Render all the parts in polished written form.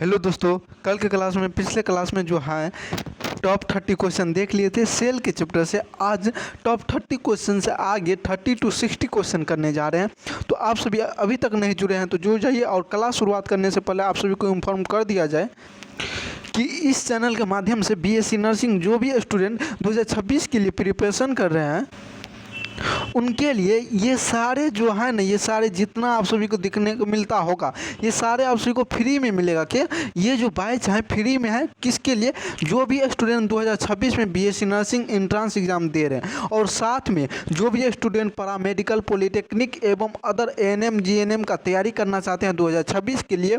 Hello दोस्तों, कल के क्लास में पिछले क्लास में जो है टॉप 30 क्वेश्चन देख लिए थे सेल के चैप्टर से। आज टॉप 30 क्वेश्चन से आगे 30 to 60 क्वेश्चन करने जा रहे हैं। तो आप सभी अभी तक नहीं जुड़े हैं तो जुड़ जाइए। और क्लास शुरुआत करने से पहले आप सभी को इन्फॉर्म कर दिया जाए कि इस चैनल के माध्यम से बीएससी नर्सिंग जो भी स्टूडेंट 2026 के लिए प्रिपरेशन कर रहे हैं उनके लिए ये सारे जो है ना, ये सारे जितना आप सभी को दिखने को मिलता होगा ये सारे आप सभी को फ्री में मिलेगा। क्या ये जो बैच है फ्री में है? किसके लिए? जो भी स्टूडेंट 2026 में बीएससी नर्सिंग एंट्रेंस एग्जाम दे रहे हैं और साथ में जो भी स्टूडेंट पैरामेडिकल, पॉलिटेक्निक एवं अदर एएनएम जीएनएम का तैयारी करना चाहते हैं 2026 के लिए,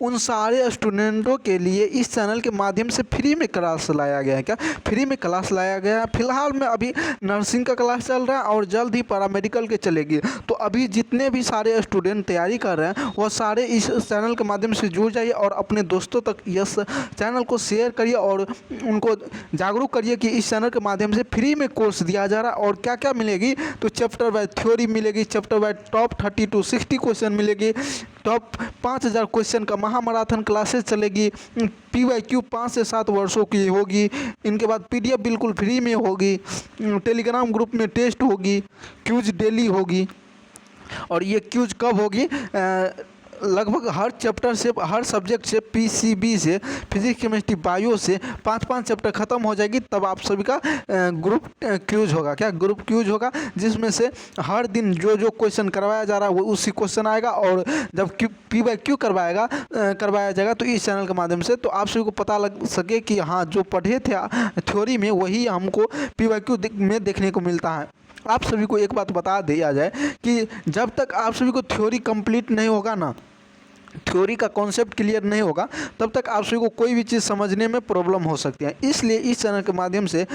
उन सारे स्टूडेंटों के लिए इस चैनल के माध्यम से फ्री में क्लास लाया गया है। क्या फ्री में क्लास लाया गया है? फिलहाल में अभी नर्सिंग का क्लास चल रहा है और जल्द ही पैरामेडिकल के चलेगी। तो अभी जितने भी सारे स्टूडेंट तैयारी कर रहे हैं वो सारे इस चैनल के माध्यम से जुड़ जाइए और अपने दोस्तों तक इस चैनल को शेयर करिए और उनको जागरूक करिए कि इस चैनल के माध्यम से फ्री में कोर्स दिया जा रहा है। और क्या क्या मिलेगी? तो चैप्टर वाइज थ्योरी मिलेगी, chapter wise top 30 to 60 question मिलेगी, टॉप 5000 क्वेश्चन का महामैराथन क्लासेस चलेगी, PYQ 5 से 7 वर्षों की होगी, इनके बाद PDF बिल्कुल फ्री में होगी, टेलीग्राम ग्रुप में टेस्ट होगी, क्यूज डेली होगी। और ये क्यूज कब होगी? लगभग हर चैप्टर से, हर सब्जेक्ट से, PCB से, फिजिक्स केमिस्ट्री बायो से 5-5 चैप्टर ख़त्म हो जाएगी तब आप सभी का ग्रुप क्यूज होगा। क्या ग्रुप क्यूज होगा? जिसमें से हर दिन जो जो क्वेश्चन करवाया जा रहा है वो उसी क्वेश्चन आएगा। और जब PYQ करवाया जाएगा तो इस चैनल के माध्यम से तो आप सभी को पता लग सके कि हाँ जो पढ़े थे थ्योरी में वही हमको PYQ में देखने को मिलता है। आप सभी को एक बात बता दिया जाए कि जब तक आप सभी को थ्योरी कंप्लीट नहीं होगा ना, थ्योरी का कॉन्सेप्ट क्लियर नहीं होगा, तब तक आप सभी को कोई भी चीज़ समझने में प्रॉब्लम हो सकती है। इसलिए इस चैनल के माध्यम से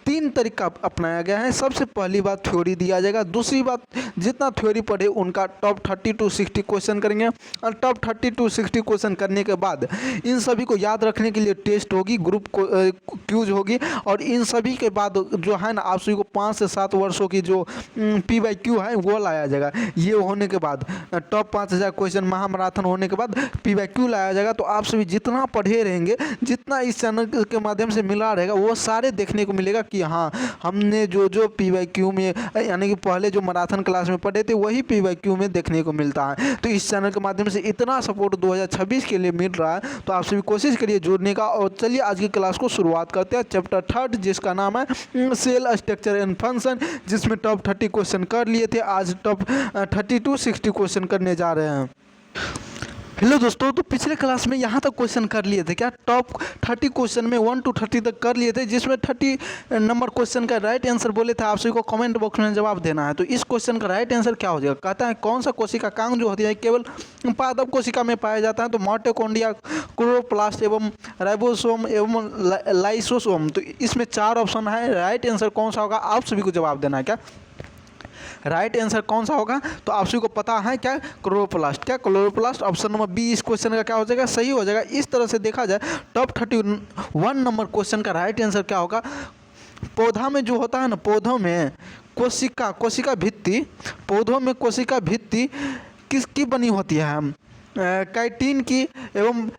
3 तरीका अपनाया गया है। सबसे पहली बात थ्योरी दिया जाएगा, दूसरी बात जितना थ्योरी पढ़े उनका टॉप 30 to 60 क्वेश्चन करेंगे और टॉप 30 to 60 क्वेश्चन करने के बाद इन सभी को याद रखने के लिए टेस्ट होगी, ग्रुप क्यूज होगी। और इन सभी के बाद जो है ना आप सभी को 5 से 7 वर्षों की जो PYQ है वो लाया जाएगा। ये होने के बाद टॉप 5000 क्वेश्चन महामैराथन होने के बाद PYQ लाया जाएगा। तो आप सभी जितना पढ़े रहेंगे, जितना इस चैनल के माध्यम से मिला रहेगा वो सारे देखने को मिलेगा कि हाँ हमने जो जो PYQ में यानी कि पहले जो मैराथन क्लास में पढ़े थे वही PYQ में देखने को मिलता है। तो इस चैनल के माध्यम से इतना सपोर्ट 2026 के लिए मिल रहा है तो आप सभी कोशिश करिए जुड़ने का। और चलिए आज की क्लास को शुरुआत करते हैं। चैप्टर 3 जिसका नाम है सेल स्ट्रक्चर एंड फंक्शन, जिसमें टॉप 30 क्वेश्चन कर लिए थे। आज टॉप 30 to 60 क्वेश्चन करने जा रहे हैं। हेलो दोस्तों, तो पिछले क्लास में यहाँ तक क्वेश्चन कर लिए थे। क्या टॉप 30 क्वेश्चन में 1 to 30 तक कर लिए थे, जिसमें 30 नंबर क्वेश्चन का राइट आंसर बोले थे। आप सभी को कमेंट बॉक्स में जवाब देना है। तो इस क्वेश्चन का राइट आंसर क्या हो जाएगा? कहता है कौन सा कोशिका कांग जो होती है केवल पादप कोशिका में पाया जाता है? तो माइटोकॉन्ड्रिया, क्लोरोप्लास्ट एवं राइबोसोम एवं लाइसोसोम। तो इसमें 4 ऑप्शन है, राइट आंसर कौन सा होगा आप सभी को जवाब देना है। क्या राइट आंसर कौन सा होगा? तो आप सभी को पता है क्या? क्लोरोप्लास्ट। क्या क्लोरोप्लास्ट? ऑप्शन नंबर बी इस क्वेश्चन का क्या हो जाएगा? सही हो जाएगा। इस तरह से देखा जाए टॉप 31 नंबर क्वेश्चन का राइट आंसर क्या होगा? पौधा में जो होता है ना, पौधों में कोशिका भित्ति, पौधों में कोशिका भित्ति किसकी बनी होती है? काइटिन की एवं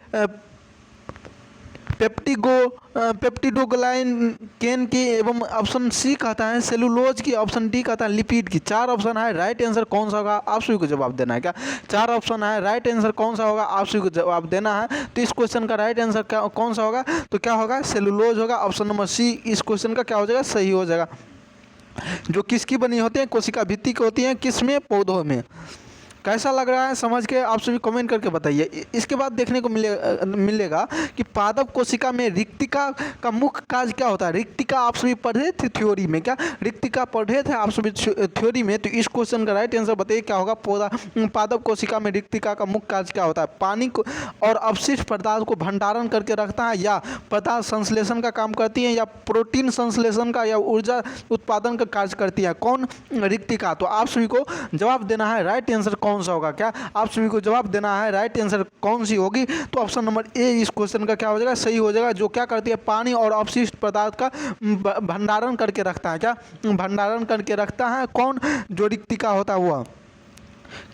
पेप्टिडोग्लाइकेन की एवं ऑप्शन सी कहता है सेलुलोज की, ऑप्शन डी कहता है लिपिड की। 4 ऑप्शन है, राइट आंसर कौन सा होगा आप सभी को जवाब देना है। क्या 4 ऑप्शन है, राइट आंसर कौन सा होगा आप सभी को जवाब देना है। तो इस क्वेश्चन का राइट आंसर कौन सा होगा? तो क्या होगा? सेलुलोज होगा। ऑप्शन नंबर सी इस क्वेश्चन का क्या हो जाएगा? सही हो जाएगा। जो किसकी बनी होती है? कोशिका भित्ति की होती है। किसमें? पौधों में। कैसा लग रहा है समझ के आप सभी कमेंट करके बताइए। इसके बाद देखने को मिलेगा कि पादप कोशिका में रिक्तिका का मुख्य कार्य क्या होता है? रिक्तिका आप सभी पढ़े थे थ्योरी में। क्या रिक्तिका पढ़े थे आप सभी थ्योरी में? तो इस क्वेश्चन का राइट आंसर बताइए क्या होगा? पादप कोशिका में रिक्तिका का मुख्य कार्य क्या होता है? पानी को और अवशिष्ट पदार्थ को भंडारण करके रखता है, या पदार्थ संश्लेषण का काम करती है, या प्रोटीन संश्लेषण का, या ऊर्जा उत्पादन का कार्य करती है? कौन? रिक्तिका। तो आप सभी को जवाब देना है राइट आंसर कौन सा होगा। क्या आप सभी को जवाब देना है राइट आंसर कौन सी होगी? तो ऑप्शन नंबर ए इस क्वेश्चन का क्या हो जाएगा? सही हो जाएगा। जो क्या करती है? पानी और अवशिष्ट पदार्थ का भंडारण करके रखता है। क्या भंडारण करके रखता है? कौन? जो रिक्तिका होता है वह।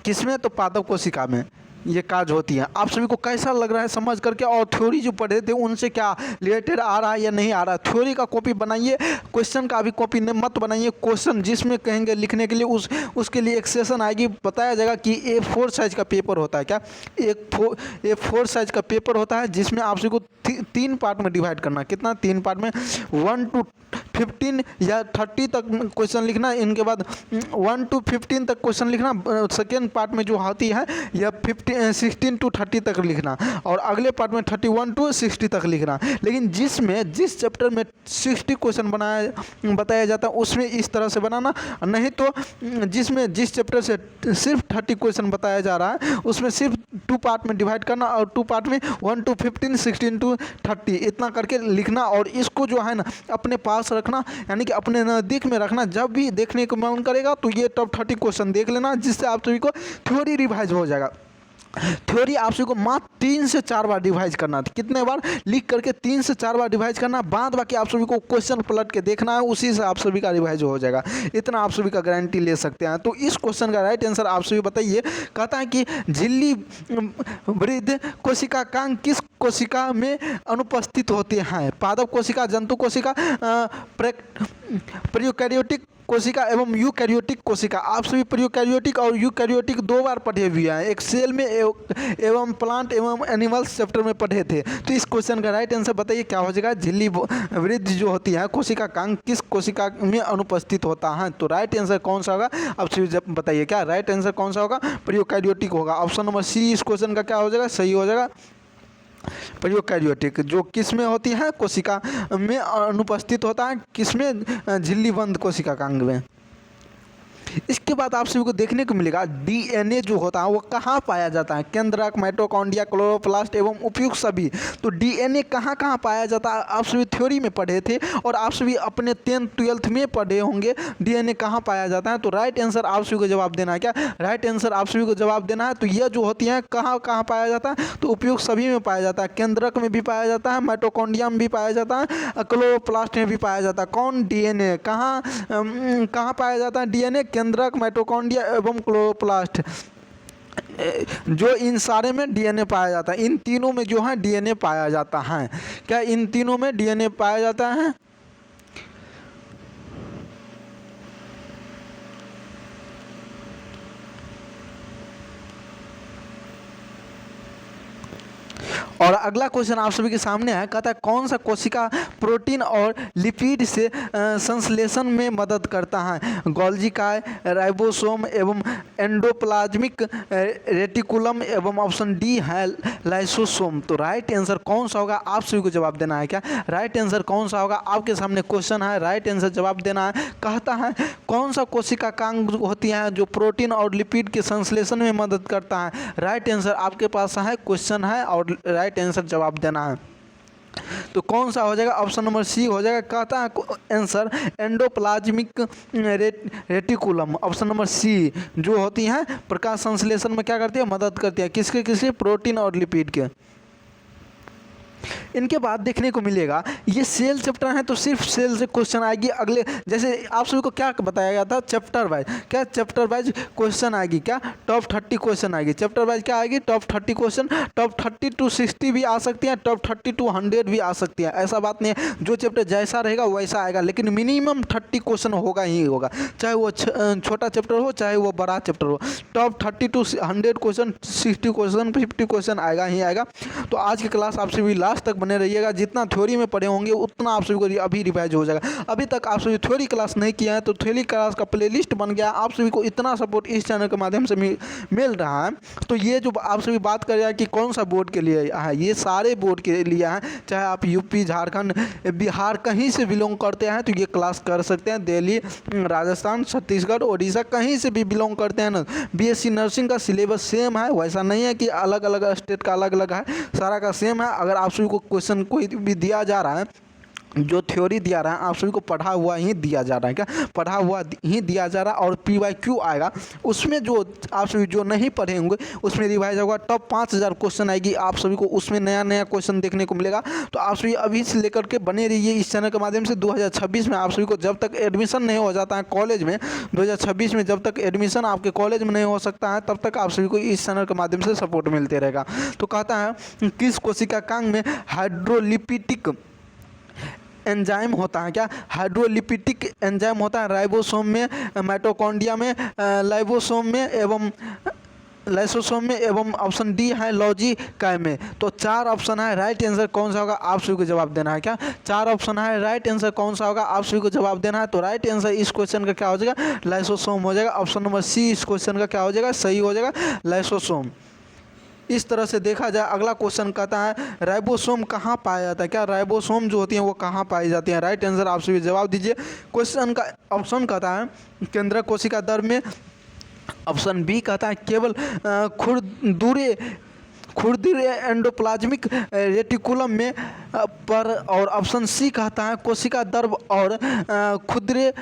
किसमें? तो पादप कोशिका में। ये काज होती है। आप सभी को कैसा लग रहा है समझ करके, और थ्योरी जो पढ़े थे उनसे क्या रिलेटेड आ रहा है या नहीं आ रहा है। थ्योरी का कॉपी बनाइए, क्वेश्चन का भी कॉपी मत बनाइए। क्वेश्चन जिसमें कहेंगे लिखने के लिए उसके लिए एक सेशन आएगी, बताया जाएगा कि A4 साइज का पेपर होता है। क्या A4 साइज का पेपर होता है, जिसमें आप सभी को 3 पार्ट में डिवाइड करना। कितना? 3 पार्ट में 1 to 15 या 30 तक क्वेश्चन लिखना। इनके बाद 1 to 15 तक क्वेश्चन लिखना। सेकेंड पार्ट में जो होती है या 16 to 30 तक लिखना, और अगले पार्ट में 31 to 60 तक लिखना। लेकिन जिस चैप्टर में 60 क्वेश्चन बताया जाता है उसमें इस तरह से बनाना, नहीं तो जिस चैप्टर से सिर्फ 30 क्वेश्चन बताया जा रहा है उसमें सिर्फ 2 पार्ट में डिवाइड करना, और 2 पार्ट में 1 to 15, 16 to 30 इतना करके लिखना। और इसको जो है ना अपने पास रखना, यानी कि अपने नज़दीक में रखना। जब भी देखने को मन करेगा तो ये टॉप 30 क्वेश्चन देख लेना, जिससे आप सभी को थ्योरी रिवाइज हो जाएगा। थ्योरी आप सभी को मात्र 3 से 4 बार रिवाइज करना था। कितने बार? लिख करके 3 से 4 बार रिवाइज करना। बाद बाकी आप सभी को क्वेश्चन पलट के देखना है, उसी से आप सभी का रिवाइज हो जाएगा। इतना आप सभी का गारंटी ले सकते हैं। तो इस क्वेश्चन का राइट आंसर आप सभी बताइए। कहता है कि झिल्ली वृद्ध कोशिकांग किस कोशिका में अनुपस्थित होते हैं? पादप कोशिका, जंतु कोशिका, प्रोकैरियोटिक कोशिका एवं यूकैरियोटिक कोशिका। आप सभी प्रोकैरियोटिक और यूकैरियोटिक 2 बार पढ़े हुए हैं, एक सेल में एवं प्लांट एवं एनिमल्स चैप्टर में पढ़े थे। तो इस क्वेश्चन का राइट आंसर बताइए क्या हो जाएगा? झिल्ली वृद्ध जो होती है कोशिकांग किस कोशिका में अनुपस्थित होता है? तो राइट आंसर कौन सा होगा आप सभी बताइए। क्या राइट आंसर कौन सा होगा? प्रोकैरियोटिक होगा। ऑप्शन नंबर सी इस क्वेश्चन का क्या हो जाएगा? सही हो जाएगा। प्रोकैरियोटिक जो किस में होती है? कोशिका में अनुपस्थित होता है। किसमें? झिल्लीबंद कोशिकांग में। इसके बाद आप सभी को देखने को मिलेगा डीएनए जो होता है वो कहाँ पाया जाता है? केंद्रक, माइटोकॉन्ड्रिया, क्लोरोप्लास्ट एवं उपयुक्त सभी। तो डीएनए कहाँ कहाँ पाया जाता है आप सभी थ्योरी में पढ़े थे, और आप सभी अपने 10th 12th में पढ़े होंगे डीएनए कहाँ पाया जाता है। तो राइट आंसर आप सभी को जवाब देना है। क्या राइट आंसर आप सभी को जवाब देना है? तो यह जो होती है कहाँ कहाँ पाया जाता है? तो उपयुक्त सभी में पाया जाता है। केंद्रक में भी पाया जाता है, माइटोकॉन्ड्रिया में भी पाया जाता है, क्लोरोप्लास्ट में भी पाया जाता है। कौन? डीएनए। कहाँ पाया जाता है डीएनए? केंद्रक, माइटोकॉन्ड्रिया एवं क्लोरोप्लास्ट, जो इन सारे में डीएनए पाया जाता है। इन तीनों में जो है डीएनए पाया जाता है। क्या इन तीनों में डीएनए पाया जाता है? और अगला क्वेश्चन आप सभी के सामने है। कहता है कौन सा कोशिका प्रोटीन और लिपिड से संश्लेषण में मदद करता है? गोल्गी काय, राइबोसोम एवं एंडोप्लाज्मिक रेटिकुलम एवं ऑप्शन डी है लाइसोसोम। तो राइट आंसर कौन सा होगा आप सभी को जवाब देना है। क्या राइट आंसर कौन सा होगा? आपके सामने क्वेश्चन है, राइट आंसर जवाब देना है। कहता है कौन सा कोशिकांग होती है जो प्रोटीन और लिपिड के संश्लेषण में मदद करता है? राइट आंसर आपके पास है, क्वेश्चन है और राइट आंसर जवाब देना है। तो कौन सा हो जाएगा? ऑप्शन नंबर सी हो जाएगा। कहता है answer endoplasmic reticulum. Option number C जो होती है प्रकाश संश्लेषण में क्या करती है? मदद करती है। किसके? प्रोटीन और लिपिड के। इनके बाद देखने को मिलेगा ये सेल चैप्टर है तो सिर्फ सेल से क्वेश्चन आएगी। अगले जैसे आप सभी को क्या बताया गया था चैप्टर वाइज, क्या चैप्टर वाइज क्वेश्चन आएगी। क्या टॉप 30 क्वेश्चन आएगी चैप्टर वाइज। क्या आएगी? Top 30 question. टॉप 30 to 60 भी आ सकती है, टॉप 30 to 100 भी आ सकती है। ऐसा बात नहीं है, जो चैप्टर जैसा रहेगा वैसा आएगा, लेकिन मिनिमम 30 क्वेश्चन होगा ही होगा, चाहे वो छोटा चैप्टर हो चाहे वो बड़ा चैप्टर हो। Top 30 to 100 question, 60 question, 50 question आएगा ही आएगा। तो आज की क्लास आप सभी लास्ट तक बने रहिएगा। जितना थ्योरी में पढ़े होंगे उतना आप सभी को अभी रिवाइज हो जाएगा। अभी तक आप सभी थ्योरी क्लास नहीं किया है तो थ्योरी क्लास का प्लेलिस्ट बन गया। आप सभी को इतना सपोर्ट इस चैनल के माध्यम से मिल रहा है। तो ये जो आप सभी बात कर रहे हैं कि कौन सा बोर्ड के लिए है, ये सारे बोर्ड के लिए है। चाहे आप यूपी, झारखंड, बिहार कहीं से बिलोंग करते हैं तो ये क्लास कर सकते हैं। दिल्ली, राजस्थान, छत्तीसगढ़, उड़ीसा कहीं से भी बिलोंग करते हैं ना। बीएससी नर्सिंग का सिलेबस सेम है, वैसा नहीं है कि अलग अलग स्टेट का अलग अलग है, सारा का सेम है। अगर आप सभी को क्वेश्चन कोई भी दिया जा रहा है जो थ्योरी दिया रहा है आप सभी को पढ़ा हुआ ही दिया जा रहा है, क्या पढ़ा हुआ ही दिया जा रहा है। और PYQ आएगा, उसमें जो आप सभी जो नहीं पढ़े होंगे उसमें रिवाइज होगा। टॉप 5000 क्वेश्चन आएगी, आप सभी को उसमें नया नया क्वेश्चन देखने को मिलेगा। तो आप सभी अभी से लेकर के बने रहिए इस चैनल के माध्यम से। 2026 में आप सभी को जब तक एडमिशन नहीं हो जाता है कॉलेज में, 2026 में जब तक एडमिशन आपके कॉलेज में नहीं हो सकता है, तब तक आप सभी को इस चैनल के माध्यम से सपोर्ट मिलते रहेगा। तो कहता है किस कोशिकांग में हाइड्रोलिपिटिक एंजाइम होता है, क्या हाइड्रोलिपिटिक एंजाइम होता है? राइबोसोम में, माइटोकॉन्ड्रिया में, लाइसोसोम में एवं ऑप्शन डी है लॉजिकाई में। तो 4 ऑप्शन है, राइट आंसर कौन सा होगा आप सभी को जवाब देना है। क्या 4 ऑप्शन है, राइट आंसर कौन सा होगा आप सभी को जवाब देना है। तो राइट आंसर इस क्वेश्चन का क्या हो जाएगा? लाइसोसोम हो जाएगा। ऑप्शन नंबर सी इस क्वेश्चन का क्या हो जाएगा? सही हो जाएगा, लाइसोसोम। इस तरह से देखा जाए अगला क्वेश्चन कहता है राइबोसोम कहाँ पाया जाता है? क्या राइबोसोम जो होती हैं वो कहाँ पाई जाती हैं? राइट आंसर आप सभी जवाब दीजिए। क्वेश्चन का ऑप्शन कहता है केंद्रक कोशिका द्रव्य में। ऑप्शन बी कहता है केवल खुरदुरे एंडोप्लाज्मिक रेटिकुलम में पर। और ऑप्शन सी कहता है कोशिका द्रव्य और खुरदुरे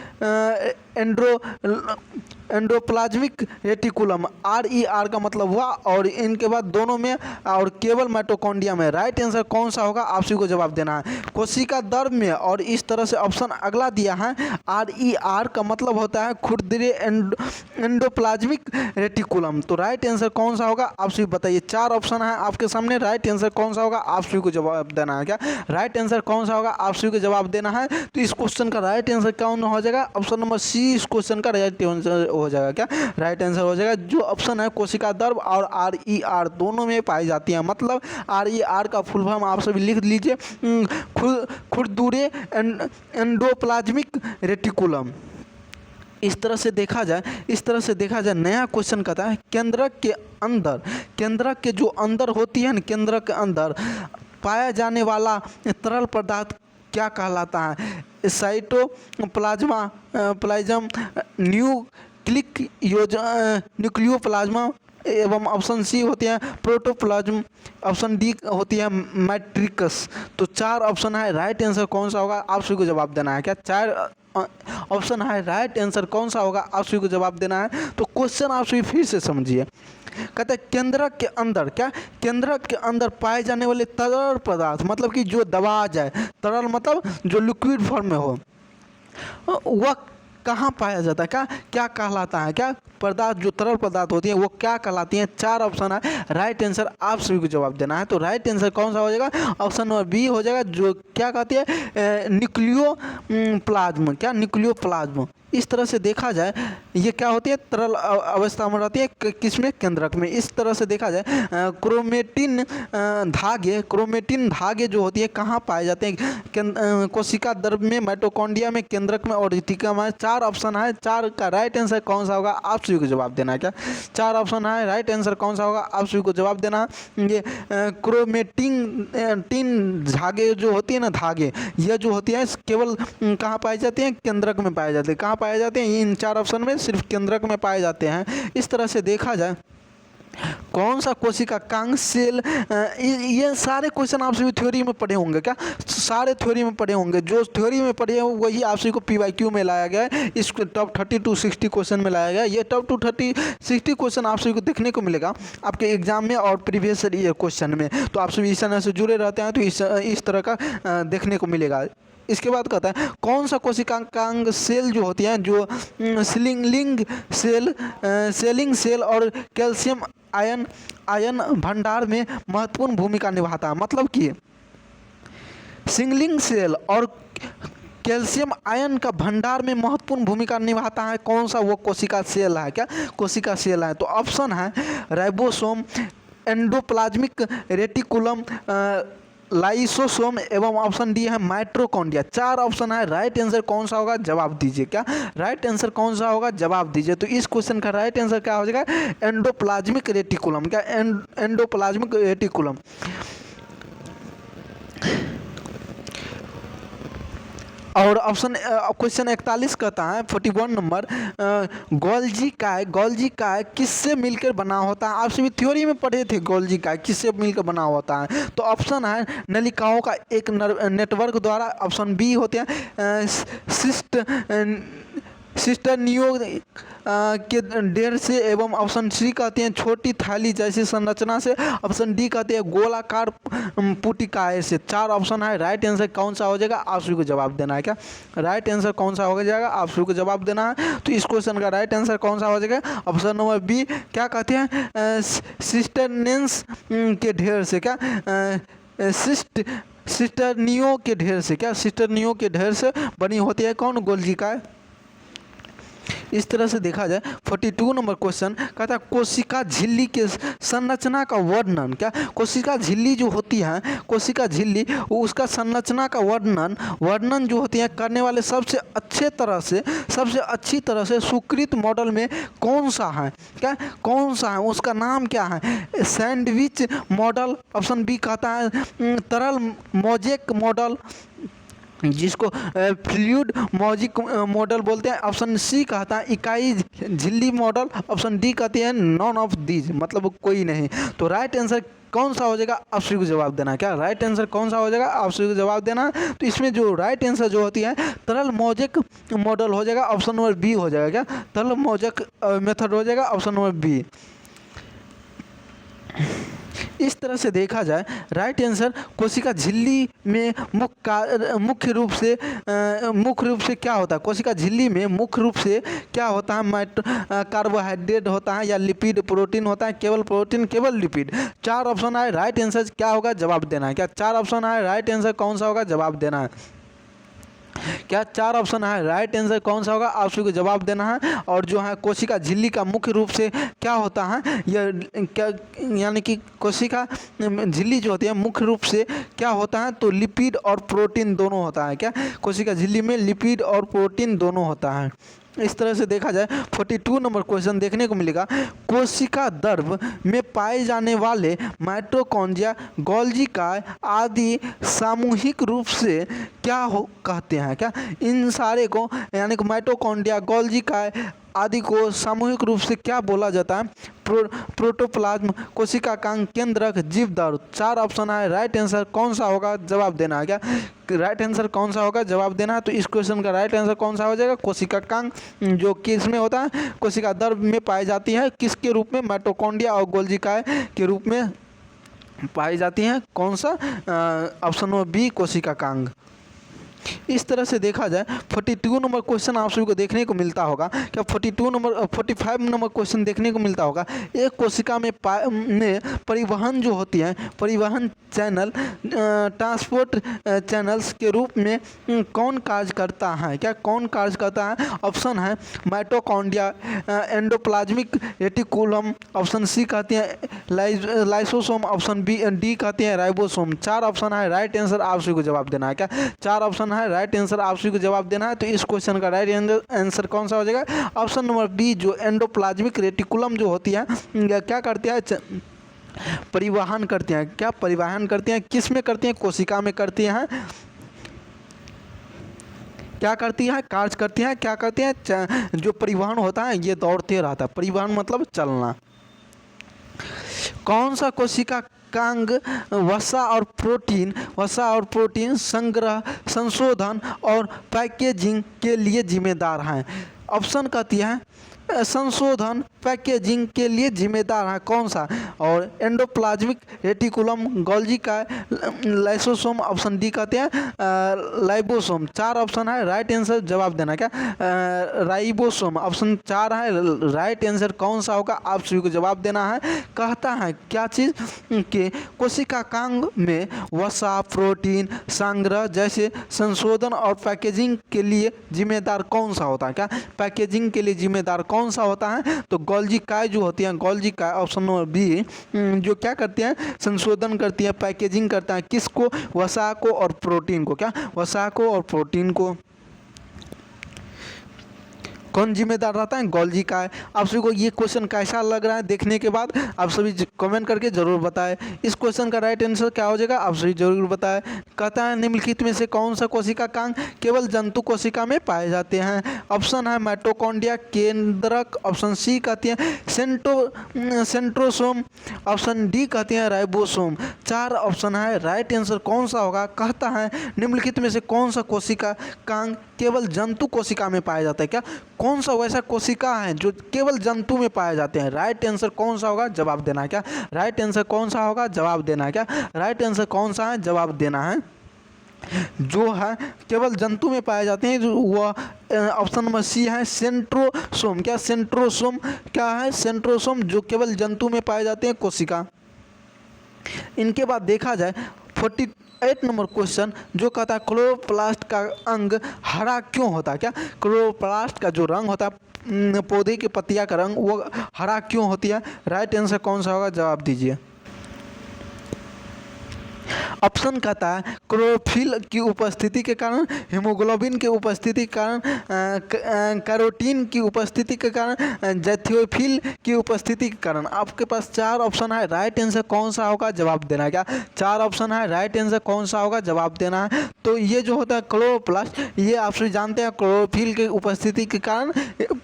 एंडोप्लाज्मिक रेटिकुलम, RER का मतलब हुआ, और इनके बाद दोनों में और केवल माइटोकॉन्ड्रिया में। राइट आंसर कौन सा होगा आप सभी को जवाब देना है। कोशिका द्रव्य में, और इस तरह से ऑप्शन अगला दिया है RER का मतलब होता है खुरदुरे एंडोप्लाज्मिक रेटिकुलम। तो राइट आंसर कौन सा होगा आप सभी बताइए। 4 ऑप्शन है आपके सामने, राइट आंसर कौन सा होगा आप सभी को जवाब देना है। क्या राइट आंसर कौन सा होगा आप सभी को जवाब देना है। तो इस क्वेश्चन का राइट आंसर कौन हो जाएगा? ऑप्शन नंबर सी इस क्वेश्चन का राइट आंसर हो जाएगा। क्या राइट आंसर हो जाएगा जो ऑप्शन है कोशिका द्रव्य और RER दोनों में पाई जाती है। मतलब RER का फुल फॉर्म आप सभी लिख लीजिए, खुरदुरे एंडोप्लाज्मिक रेटिकुलम। इस तरह से देखा जाए नया क्वेश्चन कहता है केंद्रक के जो अंदर होती है ना, केंद्रक के अंदर पाया जाने वाला तरल पदार्थ क्या कहलाता है? साइटोप्लाज्म, न्यूक्लियोप्लाज्मा एवं ऑप्शन सी होते हैं प्रोटोप्लाज्म, ऑप्शन डी होती है मैट्रिक्स। तो 4 ऑप्शन है, राइट आंसर कौन सा होगा आप सभी को जवाब देना है। क्या 4 ऑप्शन है, राइट आंसर कौन सा होगा आप सभी को जवाब देना है। तो क्वेश्चन आप सभी फिर से समझिए। कहते हैं केंद्रक के अंदर, क्या केंद्रक के अंदर पाए जाने वाले तरल पदार्थ, मतलब कि जो दबा जाए, तरल मतलब जो लिक्विड फॉर्म में हो, वह कहाँ पाया जाता है? क्या कहलाता है? क्या पदार्थ जो तरल पदार्थ होती है वो क्या कहलाती हैं? 4 ऑप्शन है, राइट आंसर आप सभी को जवाब देना है। तो राइट आंसर कौन सा हो जाएगा? ऑप्शन नंबर बी हो जाएगा, जो क्या कहती है न्यूक्लियोप्लाज्म। क्या न्यूक्लियोप्लाज्म। इस तरह से देखा जाए ये क्या होती है? तरल अवस्था में रहती है, किसमें? केंद्रक में। इस तरह से देखा जाए क्रोमेटिन धागे जो होती है कहाँ पाए जाते हैं? कोशिका द्रव्य में, माइटोकॉन्ड्रिया में, केंद्रक में और रेटिकुलम में। 4 ऑप्शन है, 4 का राइट आंसर कौन सा होगा आप सभी को जवाब देना है। क्या 4 ऑप्शन है, राइट आंसर कौन सा होगा आप सभी को जवाब देना है। ये क्रोमेटिन धागे जो होती है ना, धागे ये जो होती है केवल कहाँ पाए जाते हैं? केंद्रक में पाए जाते हैं। कहाँ पाए जाते हैं? इन 4 ऑप्शन में सिर्फ केंद्रक में पाए जाते हैं। इस तरह से देखा जाए कौन सा कोशिकांग सेल, ये सारे क्वेश्चन आप सभी थ्योरी में पढ़े होंगे। क्या सारे थ्योरी में पढ़े होंगे? जो थ्योरी में पढ़े हैं वही आप सभी को PYQ में लाया गया है। इस टॉप 30 to 60 क्वेश्चन में लाया गया है। ये टॉप 60 क्वेश्चन आप सभी को देखने को मिलेगा आपके एग्जाम में और प्रीवियस ईयर क्वेश्चन में। तो आप सभी इस चैनल से जुड़े रहते हैं तो इस तरह का देखने को मिलेगा। इसके बाद कहता है कौन सा कोशिकांग सेल जो होती हैं, जो सेलिंग सेल और कैल्शियम आयन भंडार में महत्वपूर्ण भूमिका निभाता है। मतलब कि सिंगलिंग सेल और कैल्शियम आयन का भंडार में महत्वपूर्ण भूमिका निभाता है। कौन सा वो कोशिका सेल है? क्या कोशिका सेल है? तो ऑप्शन है राइबोसोम, एंडोप्लाज्मिक रेटिकुलम, लाइसोसोम एवं ऑप्शन डी है माइटोकॉन्ड्रिया। 4 ऑप्शन है, राइट आंसर कौन सा होगा जवाब दीजिए। क्या राइट आंसर कौन सा होगा जवाब दीजिए। तो इस क्वेश्चन का राइट आंसर क्या हो जाएगा? Endoplasmic reticulum. क्या एंडोप्लाज्मिक रेटिकुलम। और ऑप्शन क्वेश्चन 41 कहता है 41 नंबर, गोल्जी काय किससे मिलकर बना होता है। आप सभी थ्योरी में पढ़े थे गोल्जी काय किससे मिलकर बना होता है। तो ऑप्शन है नलिकाओं का एक नेटवर्क द्वारा, ऑप्शन बी होते हैं सिस्टर नियो के ढेर से, एवं ऑप्शन सी कहते हैं छोटी थैली जैसी संरचना से, ऑप्शन डी कहते हैं गोलाकार पुटिकाए से। 4 ऑप्शन है, राइट आंसर कौन सा हो जाएगा आप सभी को जवाब देना है। क्या राइट आंसर कौन सा हो जाएगा आप सभी को जवाब देना है। तो इस क्वेश्चन का राइट आंसर कौन सा हो जाएगा, ऑप्शन नंबर बी क्या कहते हैं सिस्टरनेंस के ढेर से, क्या सिस्टरनियो के ढेर से, क्या सिस्टरनियो के ढेर से बनी होती है कौन, गोल्जी काय। इस तरह से देखा जाए 42 नंबर क्वेश्चन कहता है कोशिका झिल्ली के संरचना का वर्णन। क्या कोशिका झिल्ली जो होती है, कोशिका झिल्ली उसका संरचना का वर्णन जो होती है करने वाले सबसे अच्छी तरह से स्वीकृत मॉडल में कौन सा है, क्या कौन सा है, उसका नाम क्या है। सैंडविच मॉडल, ऑप्शन बी कहता है तरल मोज़ेक मॉडल जिसको फ्लूइड मोज़ेक मॉडल बोलते हैं, ऑप्शन सी कहता है इकाई झिल्ली मॉडल, ऑप्शन डी कहते हैं नॉन ऑफ दीज मतलब कोई नहीं। तो राइट आंसर कौन सा हो जाएगा आप सभी को जवाब देना है। क्या राइट आंसर कौन सा हो जाएगा आप सभी को जवाब देना है। तो इसमें जो राइट आंसर जो होती है तरल मोज़ेक मॉडल हो जाएगा, ऑप्शन नंबर बी हो जाएगा। क्या तरल मोज़ेक मेथड हो जाएगा, ऑप्शन नंबर बी। इस तरह से देखा जाए राइट आंसर कोशिका झिल्ली में मुख्य रूप से क्या होता है, कोशिका झिल्ली में मुख्य रूप से क्या होता है, कार्बोहाइड्रेट होता है या लिपिड, प्रोटीन होता है, केवल प्रोटीन केवल लिपिड। 4 ऑप्शन है, राइट आंसर क्या होगा जवाब देना है। क्या 4 ऑप्शन है, राइट आंसर कौन सा होगा जवाब देना है। क्या 4 ऑप्शन है, राइट आंसर कौन सा होगा आप सभी को जवाब देना है। और जो है कोशिका झिल्ली का मुख्य रूप से क्या होता है, यह क्या यानी कि कोशिका झिल्ली जो होती है मुख्य रूप से क्या होता है, तो लिपिड और प्रोटीन दोनों होता है। क्या कोशिका झिल्ली में लिपिड और प्रोटीन दोनों होता है। इस तरह से देखा जाए 42 नंबर क्वेश्चन देखने को मिलेगा कोशिका द्रव में पाए जाने वाले माइटोकॉन्ड्रिया, गोल्जी काय आदि सामूहिक रूप से क्या कहते हैं। क्या इन सारे को यानी कि माइटोकॉन्ड्रिया, गोल्जी काय आदि को सामूहिक रूप से क्या बोला जाता है, प्रोटोप्लाज्म, कोशिका कांग, केंद्रक, जीवदार। 4 ऑप्शन है, राइट आंसर कौन सा होगा जवाब देना है। क्या राइट आंसर कौन सा होगा जवाब देना है। तो इस क्वेश्चन का राइट आंसर कौन सा हो जाएगा, कोशिका कांग जो किस में होता है, कोशिका द्रव में पाई जाती है, किसके रूप में, माइटोकॉन्ड्रिया और गोल्जी काय के रूप में पाई जाती हैं। कौन सा, ऑप्शन नंबर बी कोशिका कांग। इस तरह से देखा जाए 42 नंबर क्वेश्चन आप सभी को देखने को मिलता होगा। क्या 45 नंबर क्वेश्चन देखने को मिलता होगा, एक कोशिका में परिवहन जो होती है, परिवहन चैनल, ट्रांसपोर्ट चैनल्स के रूप में कौन कार्य करता है। क्या कौन कार्य करता है, ऑप्शन है mitochondria, endoplasmic reticulum, option C कहते हैं लाइसोसोम, ऑप्शन डी कहते हैं राइबोसोम। 4 ऑप्शन है, राइट आंसर आप सभी को जवाब देना है। क्या 4 ऑप्शन है, राइट आंसर आप सभी को जवाब देना है। तो इस क्वेश्चन का राइट आंसर कौन सा हो जाएगा, ऑप्शन नंबर बी जो एंडोप्लाज्मिक रेटिकुलम जो होती है क्या करती है, परिवहन करती हैं। क्या परिवहन करती हैं, किस में करती हैं, कोशिका में करती हैं। क्या करती है, कार्य करती हैं, क्या करती हैं, जो परिवहन होता है ये दौड़ते रहता है, परिवहन मतलब चलना। कौन सा कोशिका कांग वसा और प्रोटीन संग्रह, संशोधन और पैकेजिंग के लिए जिम्मेदार हैं। ऑप्शन कहती है संशोधन पैकेजिंग के लिए जिम्मेदार है कौन सा, और एंडोप्लाज्मिक रेटिकुलम, गोल्जी काय, लाइसोसोम, ऑप्शन डी कहते हैं लाइबोसोम। 4 ऑप्शन है, राइट आंसर जवाब देना। क्या राइबोसोम, ऑप्शन 4 है, राइट आंसर कौन सा होगा आप सभी को जवाब देना है। कहता है क्या चीज़ कि कोशिका कांग में वसा, प्रोटीन संग्रह जैसे संशोधन और पैकेजिंग के लिए जिम्मेदार कौन सा होता है। क्या पैकेजिंग के लिए जिम्मेदार कौन सा होता है, तो गोल्जी काय जो होती हैं, गोल्जी काय ऑप्शन नंबर बी जो क्या करती हैं, संशोधन करती हैं, पैकेजिंग करता है, किसको, वसा को और प्रोटीन को। क्या वसा को और प्रोटीन को। कौन जिम्मेदार रहता है? गोल्जी का है। आप सभी को ये क्वेश्चन कैसा लग रहा है देखने के बाद आप सभी कमेंट करके जरूर बताएं। इस क्वेश्चन का राइट आंसर क्या हो जाएगा आप सभी जरूर बताएं। कहता है निम्नलिखित में से कौन सा कोशिकांग केवल जंतु कोशिका में पाए जाते हैं? ऑप्शन है माइटोकॉन्ड्रिया, केंद्रक, ऑप्शन सी कहती है सेंट्रोसोम, ऑप्शन डी कहती है राइबोसोम। 4 ऑप्शन है, राइट आंसर कौन सा होगा? कहता है निम्नलिखित में से कौन सा कोशिकांग केवल जंतु कोशिका में पाया जाता है? क्या कौन सा वैसा कोशिका है जो केवल जंतु में पाए जाते हैं? राइट आंसर कौन सा होगा? जवाब देना है। क्या राइट आंसर कौन सा होगा? जवाब देना है। क्या राइट आंसर कौन सा है? जवाब देना है। जो है केवल जंतु में पाए जाते हैं, जो वह ऑप्शन नंबर सी है सेंट्रोसोम। क्या सेंट्रोसोम क्या है? सेंट्रोसोम जो केवल जंतु में पाए जाते हैं कोशिका। इनके बाद देखा जाए 48 नंबर क्वेश्चन जो कहता है क्लोरोप्लास्ट का अंग हरा क्यों होता है? क्या क्लोरोप्लास्ट का जो रंग होता है पौधे की पत्तियां का रंग वो हरा क्यों होती है? राइट आंसर कौन सा होगा? जवाब दीजिए। ऑप्शन कहता है क्लोरोफिल की उपस्थिति के कारण, हीमोग्लोबिन की उपस्थिति के कारण, कैरोटीन की उपस्थिति के कारण, जैथियोफिल की उपस्थिति के कारण। आपके पास 4 ऑप्शन है, राइट आंसर कौन सा होगा? जवाब देना है। क्या 4 ऑप्शन है, राइट आंसर कौन सा होगा? जवाब देना है। तो ये जो होता है क्लोरोप्लास्ट, ये आप सभी जानते हैं क्लोरोफिल की उपस्थिति के कारण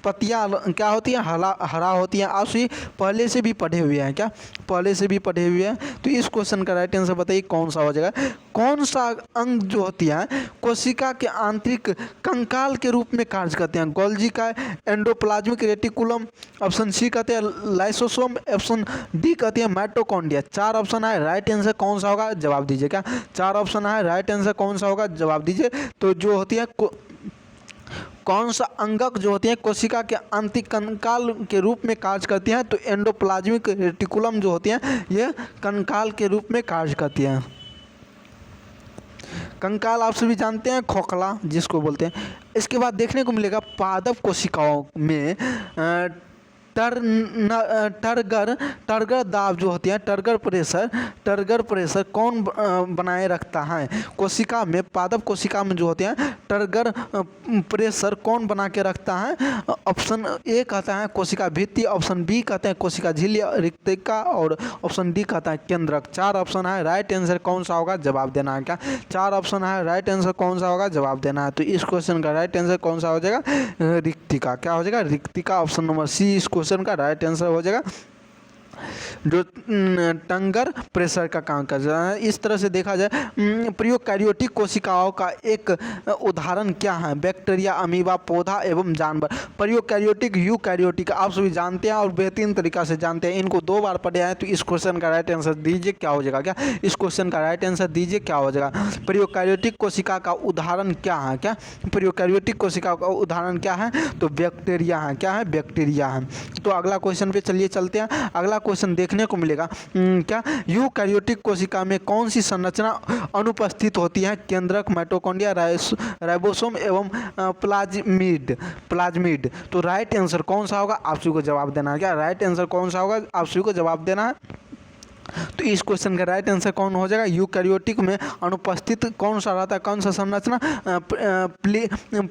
पत्तियाँ क्या होती हैं? हरा होती हैं। आप सभी पहले से भी पढ़े हुए हैं। क्या पहले से भी पढ़े हुए हैं? तो इस क्वेश्चन का राइट आंसर बताइए कौन सा हो जाएगा? कौन सा अंग जो होती है कोशिका के आंतरिक कंकाल के रूप में कार्य करते हैं? गोल्जी का है, एंडोप्लाज्मिक रेटिकुलम, ऑप्शन सी कहते हैं लाइसोसोम, ऑप्शन डी कहते हैं माइटोकॉन्ड्रिया। 4 ऑप्शन है, राइट आंसर कौन सा होगा? जवाब दीजिए। क्या 4 ऑप्शन है, राइट आंसर कौन सा होगा? जवाब दीजिए। तो जो होती है कौन सा अंगक जो होती है कोशिका के आंतरिक कंकाल के रूप में कार्य करती हैं? तो एंडोप्लाज्मिक रेटिकुलम जो होती है ये कंकाल के रूप में कार्य करती है। कंकाल आप सभी जानते हैं खोखला जिसको बोलते हैं। इसके बाद देखने को मिलेगा पादप कोशिकाओं में टर्गर दाब जो होती है टर्गर प्रेशर कौन बनाए रखता है? कोशिका में, पादप कोशिका में जो होते हैं टर्गर प्रेशर कौन बना के रखता है? ऑप्शन ए कहता है कोशिका भित्ति, ऑप्शन बी कहते हैं कोशिका झिल्ली रिक्तिका और ऑप्शन डी कहता है केंद्रक। 4 ऑप्शन है, राइट आंसर कौन सा होगा? जवाब देना है। क्या 4 ऑप्शन है, राइट आंसर कौन सा होगा? जवाब देना है। तो इस क्वेश्चन का राइट आंसर कौन सा हो जाएगा? रिक्तिका। क्या हो जाएगा? रिक्तिका। ऑप्शन नंबर सी इस क्वेश्चन का राइट आंसर हो जाएगा, जो टंगर प्रेशर का काम कर रहा है। इस तरह से देखा जाए प्रोकैरियोटिक कोशिकाओं का एक उदाहरण क्या है? बैक्टीरिया, अमीबा, पौधा एवं जानवर। प्रोकैरियोटिक, यूकैरियोटिक आप सभी जानते हैं और बेहतरीन तरीका से जानते हैं। इनको 2 बार पढ़े हैं। तो इस क्वेश्चन का राइट आंसर दीजिए क्या हो जाएगा? क्या इस क्वेश्चन का राइट आंसर दीजिए क्या हो जाएगा? प्रोकैरियोटिक कोशिका का उदाहरण क्या है? क्या प्रोकैरियोटिक कोशिका का उदाहरण क्या है? तो बैक्टीरिया है। क्या है? बैक्टीरिया है। तो अगला क्वेश्चन पे चलिए चलते हैं। अगला क्वेश्चन देखने को मिलेगा क्या यूकैरियोटिक कोशिका में कौन सी संरचना अनुपस्थित होती है? केंद्रक, माइटोकॉन्ड्रिया, राइबोसोम एवं प्लाज्मिड। तो राइट आंसर कौन सा होगा? आप सभी को जवाब देना है। क्या राइट आंसर कौन सा होगा? आप सभी को जवाब देना है। तो इस क्वेश्चन का राइट आंसर कौन हो जाएगा? यूकैरियोटिक में अनुपस्थित कौन सा रहता है? कौन सा संरचना?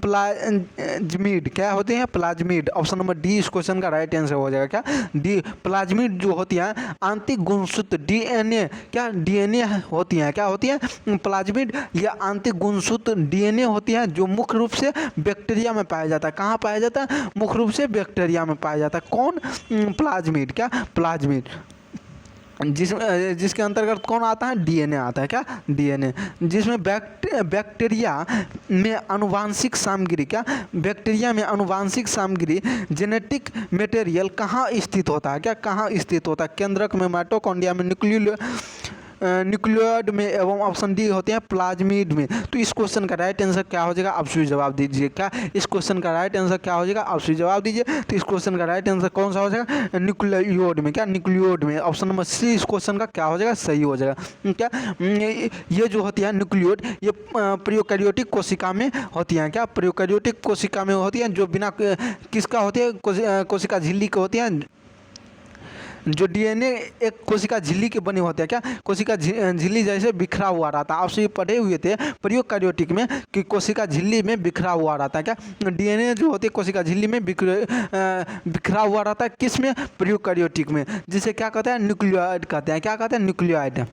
प्लाज्मिड। क्या होते हैं? प्लाज्मिड। ऑप्शन नंबर डी इस क्वेश्चन का राइट आंसर हो जाएगा। क्या डी प्लाज्मिड जो होती है आंतरिक गुणसूत्र डीएनए। क्या डीएनए होती है? क्या होती है? प्लाज्मिड या आंतरिक गुणसूत्र डीएनए होती है जो मुख्य रूप से बैक्टीरिया में पाया जाता है। कहाँ पाया जाता है? मुख्य रूप से बैक्टीरिया में पाया जाता है। कौन? प्लाज्मिड। क्या प्लाज्मिड जिसके अंतर्गत कौन आता है? डीएनए आता है। क्या डीएनए जिसमें बैक्टीरिया में आनुवांशिक सामग्री। क्या बैक्टीरिया में आनुवांशिक सामग्री जेनेटिक मटेरियल कहाँ स्थित होता है? क्या कहाँ स्थित होता है? केंद्रक में, माइटोकॉन्ड्रिया में, न्यूक्लियोइड में एवं ऑप्शन डी होते हैं प्लाज्मिड में। तो इस क्वेश्चन का राइट आंसर क्या हो जाएगा? आप सभी जवाब दीजिए। क्या इस क्वेश्चन का राइट आंसर क्या हो जाएगा? आप सभी जवाब दीजिए। तो इस क्वेश्चन का राइट आंसर कौन सा हो जाएगा? न्यूक्लियोइड में। क्या न्यूक्लियोइड में। ऑप्शन नंबर सी इस क्वेश्चन का क्या हो जाएगा? सही हो जाएगा। क्या ये जो होती है न्यूक्लियोइड ये प्रोकैरियोटिक कोशिका में होती हैं। क्या प्रोकैरियोटिक कोशिका में होती हैं जो बिना किसका होती है? कोशिका झिल्ली की होती हैं। जो डीएनए एक कोशिका झिल्ली के बने होते हैं, क्या कोशिका झिल्ली जैसे बिखरा हुआ रहता है। आप सभी पढ़े हुए थे प्रोकैरियोटिक में कि कोशिका झिल्ली में बिखरा हुआ रहता है। क्या डीएनए जो होती है कोशिका झिल्ली में बिखरा हुआ रहता है, किस में? प्रोकैरियोटिक में, जिसे क्या कहते हैं? न्यूक्लियोइड कहते हैं। क्या कहते हैं? न्यूक्लियोइड।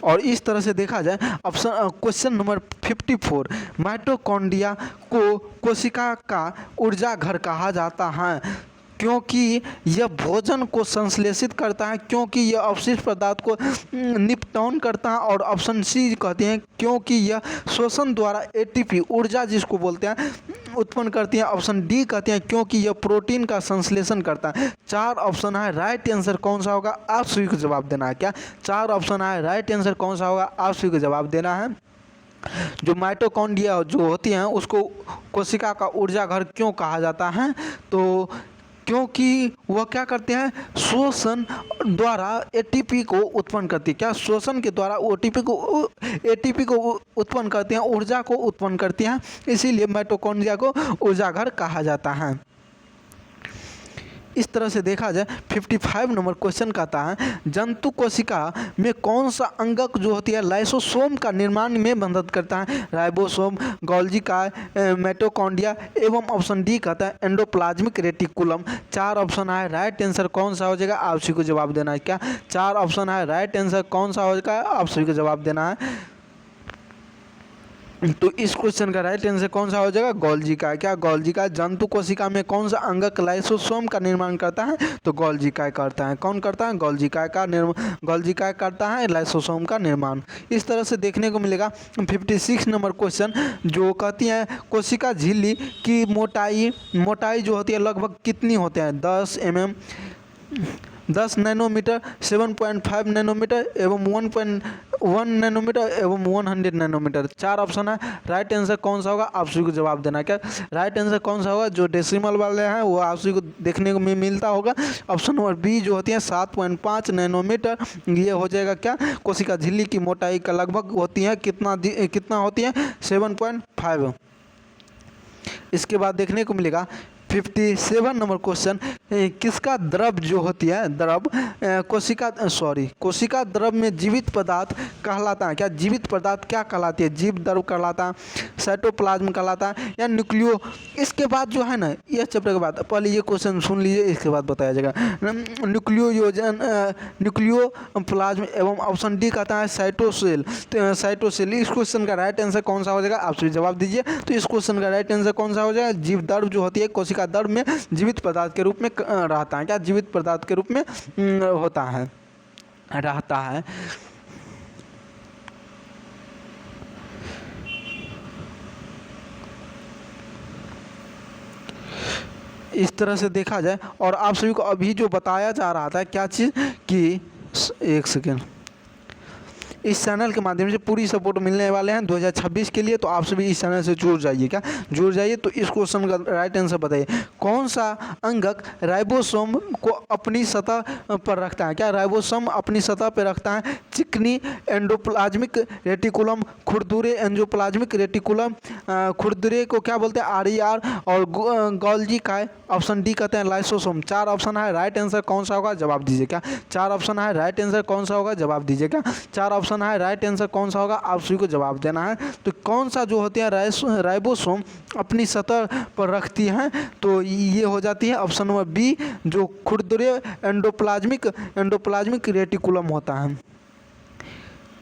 और इस तरह से देखा जाए ऑप्शन क्वेश्चन नंबर 54, माइटोकॉन्ड्रिया को कोशिका का ऊर्जा घर कहा जाता है क्योंकि यह भोजन को संश्लेषित करता है, क्योंकि यह अवशिष्ट पदार्थ को निपटान करता है, और ऑप्शन सी कहते हैं क्योंकि यह श्वसन द्वारा एटीपी ऊर्जा जिसको बोलते हैं उत्पन्न करती है। ऑप्शन डी कहते हैं क्योंकि यह प्रोटीन का संश्लेषण करता है। 4 ऑप्शन है, राइट आंसर कौन सा होगा? आप सभी को जवाब देना है। क्या 4 ऑप्शन है, राइट आंसर कौन सा होगा? आप सभी को जवाब देना है। जो माइटोकॉन्ड्रिया जो होती हैं उसको कोशिका का ऊर्जा घर क्यों कहा जाता है? तो क्योंकि वह क्या करते हैं? श्वसन द्वारा एटीपी को उत्पन्न करती है। क्या श्वसन के द्वारा एटीपी को उत्पन्न करते हैं, ऊर्जा को उत्पन्न करती हैं, इसीलिए माइटोकॉन्ड्रिया को ऊर्जा घर कहा जाता है। इस तरह से देखा जाए 55 नंबर क्वेश्चन कहता है जंतु कोशिका में कौन सा अंगक जो होती है लाइसोसोम का निर्माण में मदद करता है? राइबोसोम, गोल्गी काय, माइटोकॉन्ड्रिया एवं ऑप्शन डी कहता है एंडोप्लाज्मिक रेटिकुलम। 4 ऑप्शन है, राइट आंसर कौन सा हो जाएगा? आप सभी को जवाब देना है। क्या 4 ऑप्शन है, राइट आंसर कौन सा हो जाएगा? आप सभी को जवाब देना है। तो इस क्वेश्चन का राइट आंसर कौन सा हो जाएगा? गोल्गी काय। क्या गोल्गी काय जंतु कोशिका में कौन सा अंगक लाइसोसोम का निर्माण करता है? तो गोल्गी काय करता है। कौन करता है? गोल्गी काय करता है लाइसोसोम का निर्माण। इस तरह से देखने को मिलेगा 56 नंबर क्वेश्चन जो कहती है कोशिका झिल्ली की मोटाई जो होती है लगभग कितनी होते हैं? 10 mm, 10 नैनोमीटर, 7.5 नैनोमीटर एवं 1.1 नैनोमीटर एवं 100 नैनोमीटर। 4 ऑप्शन है, राइट आंसर कौन सा होगा? आप सभी को जवाब देना है। क्या राइट आंसर कौन सा होगा? जो डेसिमल वाले हैं वो आप सभी को देखने को मिलता होगा। ऑप्शन नंबर बी जो होती है 7.5 नैनोमीटर, ये हो जाएगा। क्या कोशिका झिल्ली की मोटाई का लगभग होती है कितना होती है? 7.5। इसके बाद देखने को मिलेगा 57 नंबर क्वेश्चन किसका द्रव जो होती है कोशिका द्रव में जीवित पदार्थ कहलाता है? क्या जीवित पदार्थ क्या कहलाती है? जीव द्रव कहलाता है, साइटोप्लाज्म कहलाता है या न्यूक्लियो? इसके बाद जो है ना यह चैप्टर के बाद पहले ये क्वेश्चन सुन लीजिए, इसके बाद बताया जाएगा। न्यूक्लियो प्लाज्म एवं ऑप्शन डी कहता है साइटोसेल। इस क्वेश्चन का राइट आंसर कौन सा हो जाएगा? आप सभी जवाब दीजिए। तो इस क्वेश्चन का राइट आंसर कौन सा हो जाएगा? जीव द्रव जो होती है कोशिका द्रव में जीवित पदार्थ के रूप में रहता है। क्या जीवित पदार्थ के रूप में रहता है। इस तरह से देखा जाए और आप सभी को अभी जो बताया जा रहा था क्या चीज़ कि एक सेकेंड, इस चैनल के माध्यम से पूरी सपोर्ट मिलने वाले हैं 2026 के लिए। तो आप सभी इस चैनल से जुड़ जाइए। क्या जुड़ जाइए। तो इस क्वेश्चन का राइट आंसर बताइए कौन सा अंगक राइबोसोम को अपनी सतह पर रखता है? क्या राइबोसोम अपनी सतह पर रखता है? चिकनी एंडोप्लाज्मिक रेटिकुलम, खुरदुरे एंडोप्लाज्मिक रेटिकुलम, खुरदुरे को क्या बोलते हैं? RER, और गोल्गी काय ऑप्शन डी कहते हैं लाइसोसोम। 4 ऑप्शन है, राइट आंसर कौन सा होगा? जवाब दीजिए। क्या 4 ऑप्शन है, राइट आंसर कौन सा होगा? जवाब दीजिए। क्या 4 ऑप्शन है, राइट आंसर कौन सा होगा? आप सभी को जवाब देना है। तो कौन सा जो होती है राइबोसोम अपनी सतह पर रखती हैं? तो ये हो जाती है ऑप्शन नंबर बी जो खुरदुरे एंडोप्लाज्मिक रेटिकुलम होता है।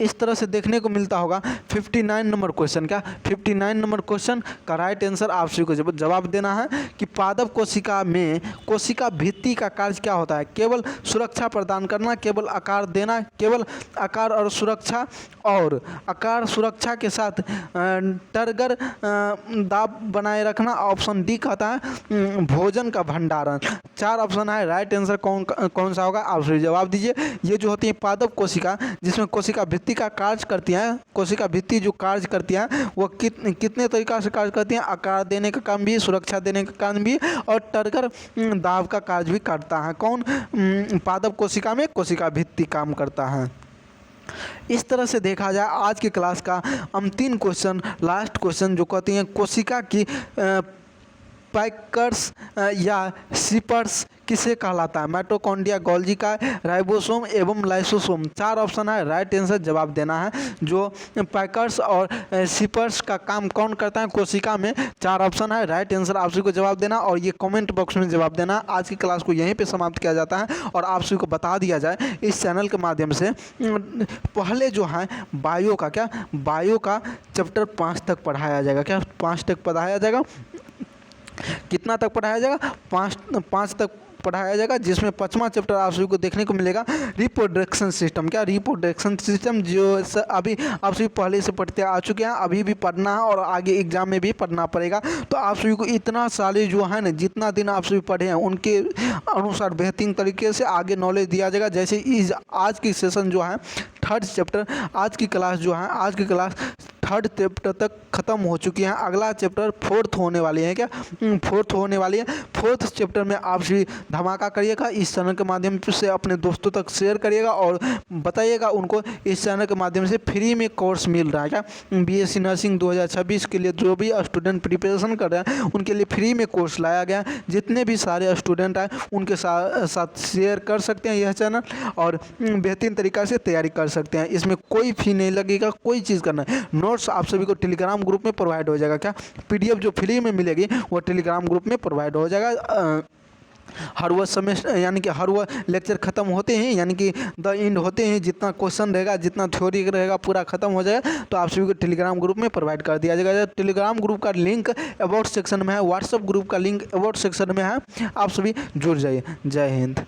इस तरह से देखने को मिलता होगा 59 नंबर क्वेश्चन। क्या 59 नंबर क्वेश्चन का राइट आंसर आप सभी को जवाब देना है कि पादप कोशिका में कोशिका भित्ति का कार्य क्या होता है? केवल सुरक्षा प्रदान करना, केवल आकार देना, केवल आकार और सुरक्षा, और आकार सुरक्षा के साथ टर्गर दाब बनाए रखना। ऑप्शन डी कहता है भोजन का भंडारण। 4 ऑप्शन है, राइट आंसर कौन सा होगा? आप सभी जवाब दीजिए। ये जो होती है पादप कोशिका जिसमें कोशिका भित्ति का कार्य करती हैं, कोशिका भित्ति जो कार्य करती हैं वो कितने तरीका से कार्य करती हैं? आकार देने का काम भी, सुरक्षा देने का काम भी, और टर्गर दाब का कार्य भी करता है। कौन? पादप कोशिका में कोशिका भित्ति काम करता है। इस तरह से देखा जाए आज की क्लास का अंतिम क्वेश्चन, लास्ट क्वेश्चन जो कहती हैं कोशिका की पैकर्स या सिपर्स किसे कहलाता है? माइटोकॉन्ड्रिया, गोल्गी का, राइबोसोम एवं लाइसोसोम। 4 ऑप्शन है, राइट आंसर जवाब देना है। जो पैकर्स और सिपर्स का काम कौन करता है कोशिका में? 4 ऑप्शन है, राइट आंसर आप सभी को जवाब देना और ये कमेंट बॉक्स में जवाब देना। आज की क्लास को यहीं पे समाप्त किया जाता है और आप सभी को बता दिया जाए इस चैनल के माध्यम से पहले जो है बायो का चैप्टर 5 तक पढ़ाया जाएगा। क्या 5 तक पढ़ाया जाएगा? कितना तक पढ़ाया जाएगा? 5 तक पढ़ाया जाएगा, जिसमें 5वां चैप्टर आप सभी को देखने को मिलेगा रिप्रोडक्शन सिस्टम। क्या रिप्रोडक्शन सिस्टम, जो अभी आप सभी पहले से पढ़ते आ चुके हैं, अभी भी पढ़ना है और आगे एग्जाम में भी पढ़ना पड़ेगा। तो आप सभी को इतना सारे जो है ना, जितना दिन आप सभी पढ़े हैं उनके अनुसार बेहतरीन तरीके से आगे नॉलेज दिया जाएगा। जैसे इस आज की सेशन जो है 3rd चैप्टर, आज की क्लास 3rd चैप्टर तक खत्म हो चुकी है। अगला चैप्टर 4th होने वाली है। क्या 4th होने वाली है? 4th चैप्टर में आप सभी धमाका करिएगा। इस चैनल के माध्यम से अपने दोस्तों तक शेयर करिएगा और बताइएगा उनको इस चैनल के माध्यम से फ्री में कोर्स मिल रहा है। क्या BSc नर्सिंग 2026 के लिए जो भी स्टूडेंट प्रिपरेशन कर रहे हैं उनके लिए फ्री में कोर्स लाया गया। जितने भी सारे स्टूडेंट हैं उनके साथ शेयर कर सकते हैं यह चैनल और बेहतरीन तरीक़ा से तैयारी कर सकते हैं। इसमें कोई फी नहीं लगेगा, कोई चीज़ करना है। नोट्स आप सभी को टेलीग्राम ग्रुप में प्रोवाइड हो जाएगा। क्या PDF जो फ्री में मिलेगी वो टेलीग्राम ग्रुप में प्रोवाइड हो जाएगा। हर वह सेमेस्टर यानी कि हर वह लेक्चर ख़त्म होते हैं, यानी कि द एंड होते हैं, जितना क्वेश्चन रहेगा, जितना थ्योरी रहेगा पूरा ख़त्म हो जाएगा तो आप सभी को टेलीग्राम ग्रुप में प्रोवाइड कर दिया जाएगा। टेलीग्राम ग्रुप का लिंक अबाउट सेक्शन में है, व्हाट्सएप ग्रुप का लिंक अबाउट सेक्शन में है। आप सभी जुड़ जाइए। जय हिंद।